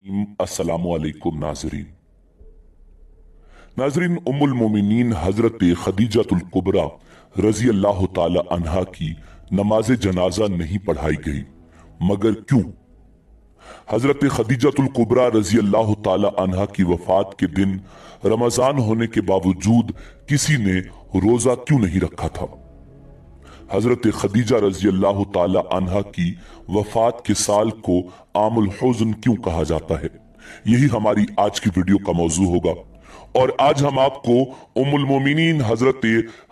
अस्सलामुअलैकुम नाजरीन। उम्मुल मोमिनीन हजरत खदीजतुल कुबरा रजी अल्लाह ताला अन्हा की नमाज जनाजा नहीं पढ़ाई गई, मगर क्यों? हजरत खदीजतुल कुबरा रजी अल्लाह ताला अन्हा की वफात के दिन रमजान होने के बावजूद किसी ने रोजा क्यों नहीं रखा था? हजरत खदीजा रजी अल्लाह ताला अन्हा की वफात के साल को आमुल हुज़्न क्यों कहा जाता है? यही हमारी आज की वीडियो का मौजू होगा। और आज हम आपको उम्मुल मोमिनीन हजरत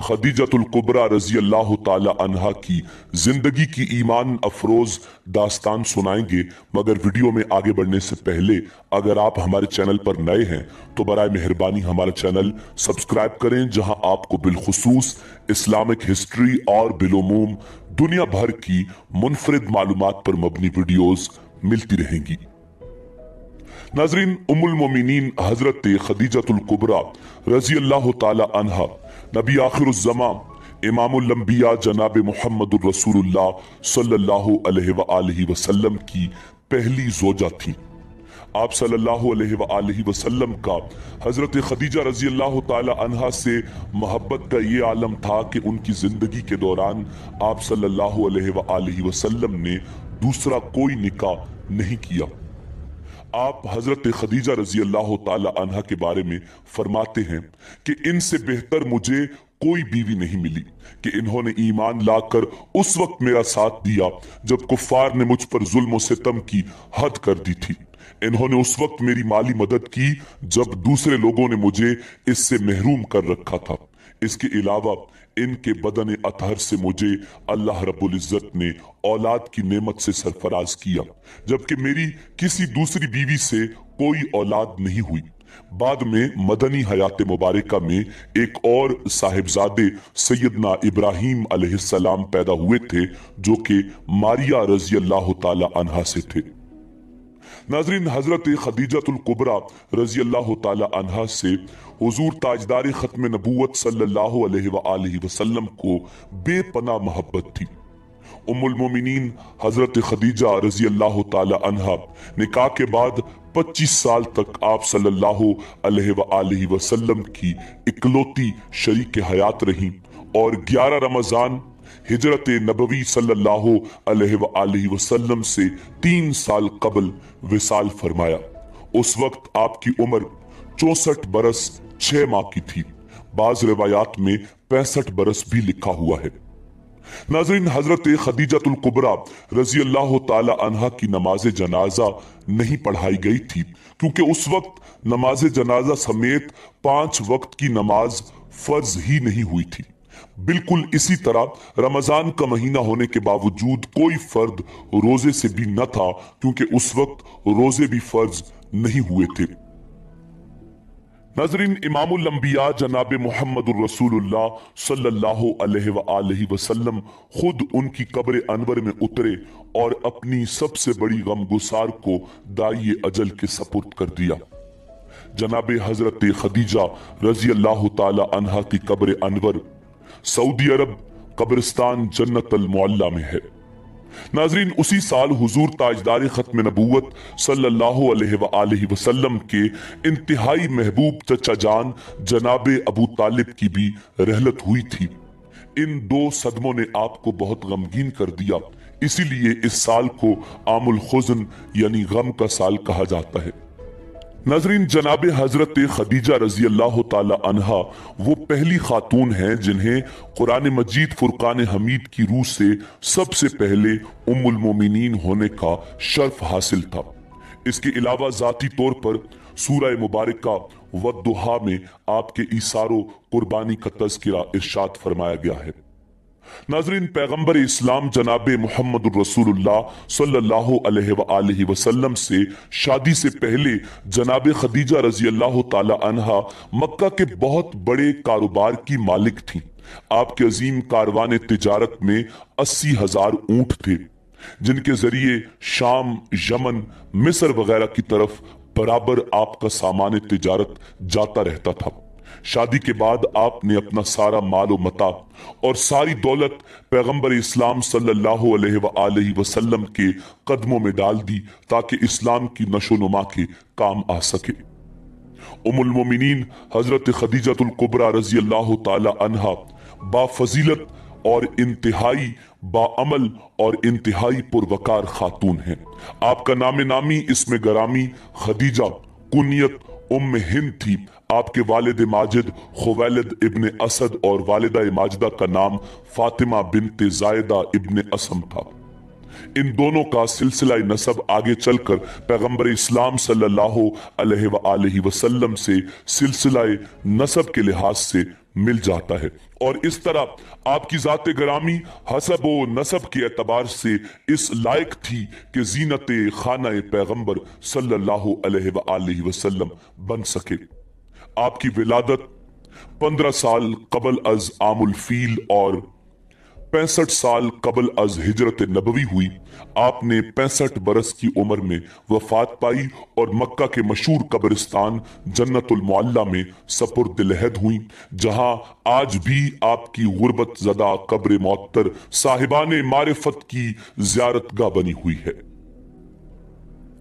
खदीजतुल कुबरा रजी अल्लाह ताला अन्हा की जिंदगी की ईमान अफरोज दास्तान सुनाएंगे। मगर वीडियो में आगे बढ़ने से पहले अगर आप हमारे चैनल पर नए हैं तो बराए मेहरबानी हमारा चैनल सब्सक्राइब करें, जहां आपको बिलखुसूस इस्लामिक हिस्ट्री और बिलुमूम दुनिया भर की मुनफरिद मालूमात पर मबनी वीडियोस मिलती रहेंगी। नाजरीन, उम्मुल मोमिनीन हजरत खदीजतुल कुबरा रजी अल्लाह ताला अन्हा नबी आखिरुज़्ज़मा इमामुल अंबिया जनाब मुहम्मदुर रसूलुल्लाह सल्लल्लाहु अलैहि वसल्लम की पहली ज़ौजा थी। आप सल्लल्लाहु अलैहि वसल्लम का हजरत खदीजा रजी अल्लाह ताला अन्हा से मोहब्बत का ये आलम था कि उनकी जिंदगी के दौरान आप सल्लल्लाहु अलैहि वसल्लम ने दूसरा कोई निकाह नहीं किया। आप हजरत खदीजा रजी अल्लाह ताला अन्हा के बारे में फरमाते हैं कि इनसे बेहतर मुझे कोई बीवी नहीं मिली कि इन्होंने ईमान लाकर उस वक्त मेरा साथ दिया जब कुफ्फार ने मुझ पर जुल्म और सितम की हद कर दी थी। इन्होंने उस वक्त मेरी माली मदद की जब दूसरे लोगों ने मुझे इससे महरूम कर रखा था। इसके अलावा इनके बदन अतहर से मुझे अल्लाह रब्बुल इज्जत ने औलाद की नेमत से सरफराज किया, जबकि मेरी किसी दूसरी बीवी से कोई औलाद नहीं हुई। बाद में मदनी हयात मुबारका में एक और साहिबजादे सैयदना इब्राहिम अलैहिस्सलाम पैदा हुए थे, जो कि मारिया रजी अल्लाह ताला अन्हा से थे। नाजरीन, हजरत खदीजतुल कुबरा रजी अल्लाह ताला अन्हा से हुजूर ताजदार खत्म नबूवत सल्लल्लाहु अलैहि वसल्लम को बेपनाह मोहब्बत थी। उम्मुल मोमिनीन हजरत खदीजा रजी अल्लाह ताला अन्हा निकाह के बाद 25 साल तक आप सल्लल्लाहु अलैहि वसल्लम की इकलौती शरीक हयात रहीं और 11 रमजान हिजरत नबवी सल्लल्लाहु अलैहि वसल्लम से 3 साल कबल विसाल फरमाया। उस वक्त आपकी उम्र 64 बरस 6 माह की थी। बाज रिवायात में 65 बरस भी लिखा हुआ है। नाज़रीन, हजरत खदीजतुल कुबरा रजी अल्लाह ताला अन्हा की नमाज जनाजा नहीं पढ़ाई गई थी, क्योंकि उस वक्त नमाज जनाजा समेत 5 वक्त की नमाज फर्ज ही नहीं हुई थी। बिल्कुल इसी तरह रमजान का महीना होने के बावजूद कोई फर्द रोजे से भी न था, क्योंकि उस वक्त रोजे भी फर्ज नहीं हुए थे। नाज़रीन, इमामुल अंबिया जनाब मुहम्मदुर रसूलुल्लाह सल्लल्लाहु अलैहि वसल्लम खुद उनकी कब्र अनवर में उतरे और अपनी सबसे बड़ी गमगुसार को दाई अजल के सपुर्द कर दिया। जनाब हजरत खदीजा रजी अल्लाह ताला अन्हा की कब्र अनवर सऊदी अरब कब्रिस्तान जन्नत अल मुअल्ला में है। नाजरीन, उसी साल हुजूर ताजदार खत्म नबूवत सल्लल्लाहु अलैहि वसल्लम के इंतहाई महबूब चचा जान जनाब अबू तालिब की भी रहलत हुई थी। इन 2 सदमों ने आपको बहुत गमगीन कर दिया, इसीलिए इस साल को आमुल हुज़्न यानी गम का साल कहा जाता है। नाजरीन, जनाब हजरत खदीजा रजी अल्लाह ताला अन्हा वो पहली खातून हैं जिन्हें कुरान मजीद फुरकान हमीद की रूह से सबसे पहले उम्मुल मोमिनीन होने का शर्फ हासिल था। इसके अलावा जाती तौर पर सूरह मुबारका वद्दुहा में आपके इसारो कुर्बानी का तज़किरा इरशाद फरमाया गया है। नाजरीन, पैगंबर इस्लाम जनाब मुहम्मदुर रसूलुल्लाह सल्लल्लाहु अलैहि वसल्लम से शादी से पहले जनाब खदीजा रजी अल्लाह ताला अन्हा मक्का के बहुत बड़े कारोबार की मालिक थीं। आपके अजीम कारवान तिजारत में 80,000 ऊंट थे, जिनके जरिए शाम, यमन, मिस्र वगैरह की तरफ बराबर आपका सामान तिजारत जाता रहता था। शादी के बाद आपने अपना सारा मालो मता और सारी दौलत पैगंबर इस्लाम सल्लल्लाहु अलैहि वसल्लम के कदमों में डाल दी ताकि इस्लाम की नशोनुमा के काम आ सके। उम्मुल मोमिनीन हजरत खदीजतुल कुबरा रजी अल्लाह ताला अन्हा बाफजीलत और इंतहाई बाअमल और इंतहाई पुरवकार खातून हैं। आपका नामे नामी इसमें गरामी खदीजा कुनियत उम्मे हिंद थी। आपके वालिद माजिद खुवैलिद इब्ने असद और वालिदा माजिदा का नाम फातिमा बिनते जायदा इब्ने असम था। इन दोनों का सिलसिला नसब आगे चलकर पैगंबर इस्लाम सल्लल्लाहु अलैहि वसल्लम से सिलसिला नसब के लिहाज से मिल जाता है और इस तरह आपकी जाते गरामी हसब व नसब के एतबार से इस लायक थी कि जीनत खाना पैगंबर सल्लल्लाहु अलैहि वसल्लम बन सके। आपकी विलादत 15 साल कबल अज आमुल फील और 65 साल कबल अज हिजरत नबवी हुई। आपने 65 बरस की उम्र में वफात पाई और मक्का के मशहूर कब्रिस्तान जन्नतुल मुअल्ला में सपुर्द-ए-लहद हुई, जहां आज भी आपकी गुर्बत ज़दा कब्र मुअत्तर साहिबाने मारिफत की ज़ियारतगाह बनी हुई है।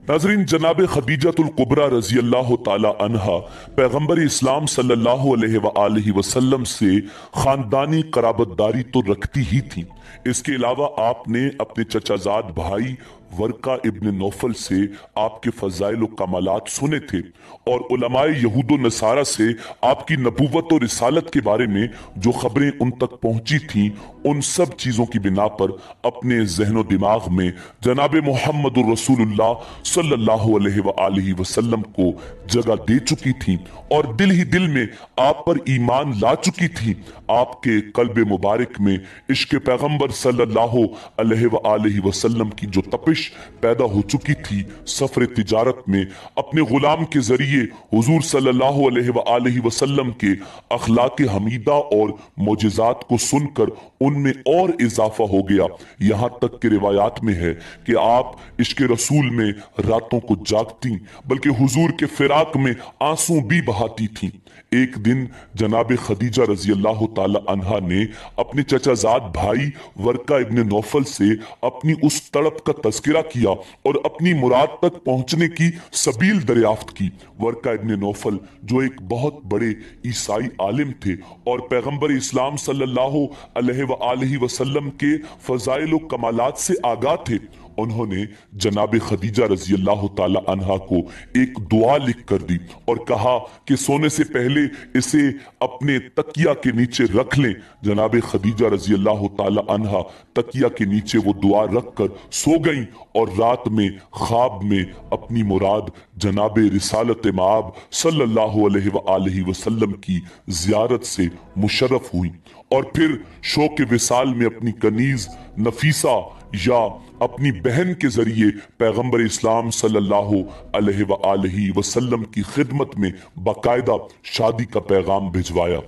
नाज़रीन, जनाब खदीजतुल कुबरा रजी अल्लाह ताला अन्हा पैगंबर इस्लाम सल्लल्लाहु अलैहि वसल्लम से खानदानी कराबतदारी तो रखती ही थी। इसके अलावा आपने अपने चचाजाद भाई वर्का इब्न नौफल से आपके फजाइल व कमालात सुने थे और उलमाए यहूद व नसारा से आपकी नबूवत और रिसालत के बारे में जो खबरें उन तक पहुंची थीं, उन सब चीजों की बिना पर अपने जहनो दिमाग में जनाब मोहम्मद रसूलुल्लाह सल्लल्लाहु अलैहि वसल्लम को जगह दे चुकी थी और दिल ही दिल में आप पर ईमान ला चुकी थी। आपके कल्ब मुबारक में इश्क पैगंबर सल्लल्लाहु अलैहि वसल्लम की जो तपिश पैदा हो चुकी थी, सफर तिजारत में अपने गुलाम के जरिए हुजूर सल्लल्लाहु अलैहि वसल्लम के अखलाक हमीदा और मोजिजात को सुनकर उनमें और इजाफा हो गया। यहां तक कि रिवायात में है कि आप इश्क रसूल में रातों को जागती बल्कि हुजूर के फिराक में आंसू भी बहाती थीं। एक दिन जनाब खदीजा रजी अल्लाह ताला अन्हा ने अपने चचाजाद भाई वर्का इब्न नौफल से अपनी उस तड़प का तस्करा किया और अपनी मुराद तक पहुंचने की सबील दरियाफ्त की। वर्का इब्न नौफल जो एक बहुत बड़े ईसाई आलिम थे और पैगंबर इस्लाम सल्लल्लाहु अलैहि वसल्लम के फजाइल व कमालात से आगाह थे, उन्होंने जनाब खदीजा रजी अल्लाह ताला अन्हा को एक दुआ लिख कर दी और कहा कि सोने से पहले इसे अपने तकिया के नीचे रख लें। जनाब खदीजा रजी अल्लाह ताला अन्हा तकिया के नीचे वो दुआ रख कर सो गईं और रात में ख्वाब में अपनी मुराद जनाब रिसालत माब सल्लल्लाहु अलैहि वसल्लम की जियारत से मुशर्रफ हुई और फिर शौक विसाल में अपनी कनीज नफीसा या अपनी बहन के जरिए पैगंबर इस्लाम सल्लल्लाहु अलैहि वसल्लम की खिदमत में बाकायदा शादी का पैगाम भिजवाया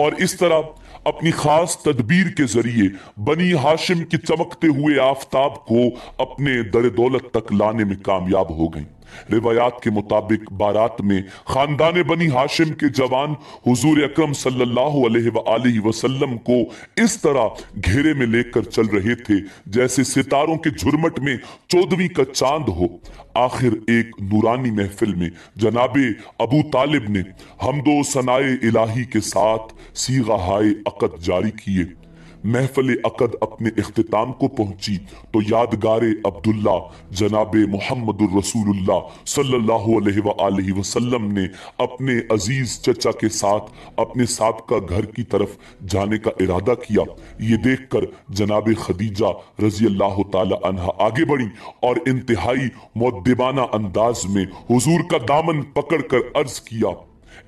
और इस तरह अपनी खास तदबीर के जरिए बनी हाशिम की चमकते हुए आफताब को अपने दर दौलत तक लाने में कामयाब हो गई। रिवायात के मुताबिक बारात में खानदान बनी हाशिम के जवान हुजूर अकरम सल्लल्लाहु अलैहि वसल्लम को इस तरह घेरे में लेकर चल रहे थे जैसे सितारों के झुरमट में 14वीं का चांद हो। आखिर एक नूरानी महफिल में जनाबे अबू तालिब ने हमदो सनाए इलाही के साथ सीगा हाय अक़द जारी किए। महफिल अक़द अपने इख्तिताम को पहुंची तो यादगारे अब्दुल्ला जनाबे मुहम्मदुर रसूलुल्लाह सल्लल्लाहु अलैहि वसल्लम ने अपने अजीज चचा के साथ अपने साबका घर की तरफ जाने का इरादा किया। ये देखकर जनाबे खदीजा रजी अल्लाह ताला अन्हा आगे बढ़ी और इंतहाई मुअद्दिबाना अंदाज में हुजूर का दामन पकड़कर अर्ज किया,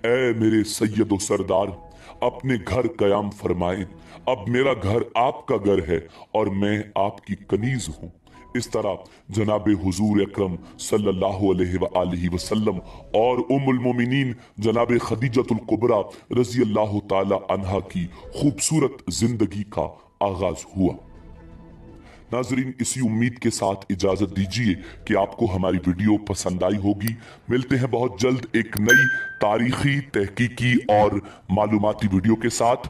ऐ मेरे सैयद व सरदार, अपने घर कयाम फरमाएं। अब मेरा घर आपका घर है और मैं आपकी कनीज हूं। इस तरह जनाबे हुजूर अकरम सल्लल्लाहु अलैहि वसल्लम और उम्मुल मोमिनीन जनाबे खदीजतुल कुबरा रजी अल्लाह ताला अन्हा की खूबसूरत जिंदगी का आगाज हुआ। नाजरीन, इसी उम्मीद के साथ इजाजत दीजिए कि आपको हमारी वीडियो पसंद आई होगी। मिलते हैं बहुत जल्द एक नई तारीखी, तहकीकी और मालूमाती वीडियो के साथ।